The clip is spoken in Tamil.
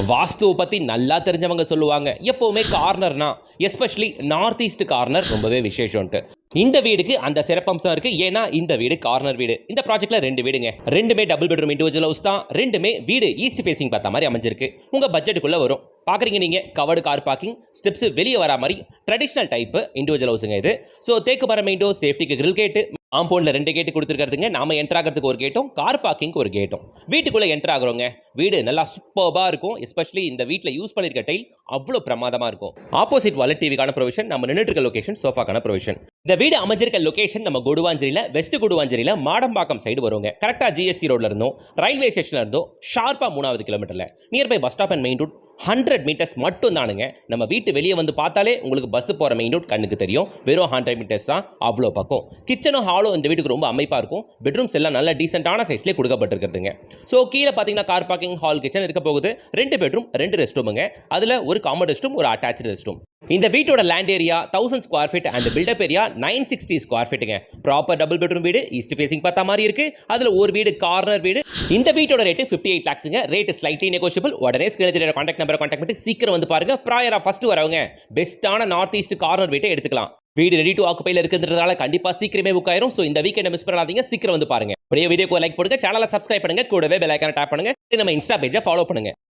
வாஸ்துவை பற்றி நல்லா தெரிஞ்சவங்க சொல்லுவாங்க, எப்போவுமே கார்னர்னா எஸ்பெஷலி நார்த் ஈஸ்ட் கார்னர் ரொம்பவே விசேஷம்ட்டு. இந்த வீடுக்கு அந்த சிறப்பம்சம் இருக்குது. ஏன்னா இந்த வீடு கார்னர் வீடு. இந்த ப்ராஜெக்ட்டில் 2 வீடுங்க. 2மே டபுள் பெட்ரூம் இண்டிவிஜுவல் ஹவுஸ் தான். 2மே வீடு ஈஸ்ட் ஃபேஸிங் பார்த்த மாதிரி அமைஞ்சிருக்கு. உங்கள் பட்ஜெட்டுக்குள்ளே வரும். பார்க்குறீங்க நீங்கள், கவர்டு கார் பார்க்கிங், ஸ்டெப்ஸ் வெளியே வர மாதிரி ட்ரெடிஷ்னல் டைப்பு இண்டிவிஜுவல் ஹவுஸுங்க இது. ஸோ தேக்கு மரம் மெயின் டோர், சேஃப்டிக்கு கிரில் கேட்டு, காம்பவுண்டில் 2 கேட்டு கொடுத்துருக்கிறதுங்க. நாம என்ட்ரு ஆகிறதுக்கு ஒரு கேட்டும், கார் பார்க்கிங்க்கு ஒரு கேட்டும். வீட்டுக்குள்ளே என்ட்ரு ஆகிறோங்க. வீடு நல்லா சூப்பராக இருக்கும். எஸ்பெஷலி இந்த வீட்டில் யூஸ் பண்ணியிருக்க டைல் அவ்வளோ பிரமாதமாக இருக்கும். ஆப்போசிட் வாலட் டிவிக்கான ப்ரொவிஷன், நம்ம நின்றுட்டு இருக்க லொகேஷன் சோஃபாக்கான ப்ரொவிஷன். இந்த வீடு அமைஞ்சிருக்க லொகேஷன் நம்ம கொடுவாஞ்சேரியில், வெஸ்ட் கொடுவாஞ்சேரியில் மாடம்பாக்கம் சைடு வருங்க. கரெக்டாக ஜிஎஸ்டி ரோட்ல இருந்தோம், ரயில்வே ஸ்டேஷனில் இருந்தோம், ஷார்ப்பாக 3வது கிலோமீட்டரில் nearby bus stop and main road 100 meters மட்டும் தானுங்க. நம்ம வீட்டு வெளியே வந்து பார்த்தாலே உங்களுக்கு பஸ் போகிற மெயின் ரோட் கண்ணுக்கு தெரியும். வெறும் 100 மீட்டர்ஸ் தான், அவ்வளோ பக்கம். கிச்சனும் ஹாலும் இந்த வீட்டுக்கு ரொம்ப அமைப்பாக இருக்கும். பெட்ரூம்ஸ் எல்லாம் நல்ல டீசென்ட்டான சைஸ்லேயே கொடுக்கப்பட்டிருக்குதுங்க. ஸோ கீழே பார்த்தீங்கன்னா கார் பார்க்கிங், ஹால், கிச்சன் இருக்க போகுது. 2 பெட்ரூம் 2 ரெஸ்ட் ரூமுங்க. அதில் ஒரு காமன் ரெஸ்ட் ரூம், ஒரு அட்டாச்சு ரெஸ்ட் ரூம். இந்த வீட்டோட land area 1000 square feet and built up area 960 square ஃபீட்டுங்க. ப்ராப்பர் டபுள் பெட்ரூம் வீடு, ஈஸ்ட் ஃபேசிங் பார்த்தா மாதிரி இருக்கு. அதில் ஒரு வீடு கார்னர் வீடு. இந்த வீட்டோட ரேட்டு 58 lakhsங்க. Rate slightly negotiable. உடனே ஸ்கிரீன்ல கான்டாக்ட் நம்பரை கான்டாக்ட் பண்ணி சீக்கிரம் வந்து பாருங்க. ப்ராயரா ஃபர்ஸ்ட் வரவங்க பெஸ்ட்டான நார்த் ஈஸ்ட் கார்னர் வீட்டை எடுத்துக்கலாம். வீடு ரெடி டு ஆக்குபைல இருக்குன்றதால கண்டிப்பா சீக்கிரமே புக் ஆயிரும். ஸோ இந்த வீக்கெண்ட் மிஸ் பண்ணாதீங்க, சீக்கிரம் வந்து பாருங்க. வீடியோக்கு லைக் போடுங்க, சேனலை சப்ஸ்கிரைப் பண்ணுங்க, கூடவே பெல் ஐகானை டாப் பண்ணுங்க. நம்ம இன்ஸ்டா பேஜை ஃபாலோ பண்ணுங்க.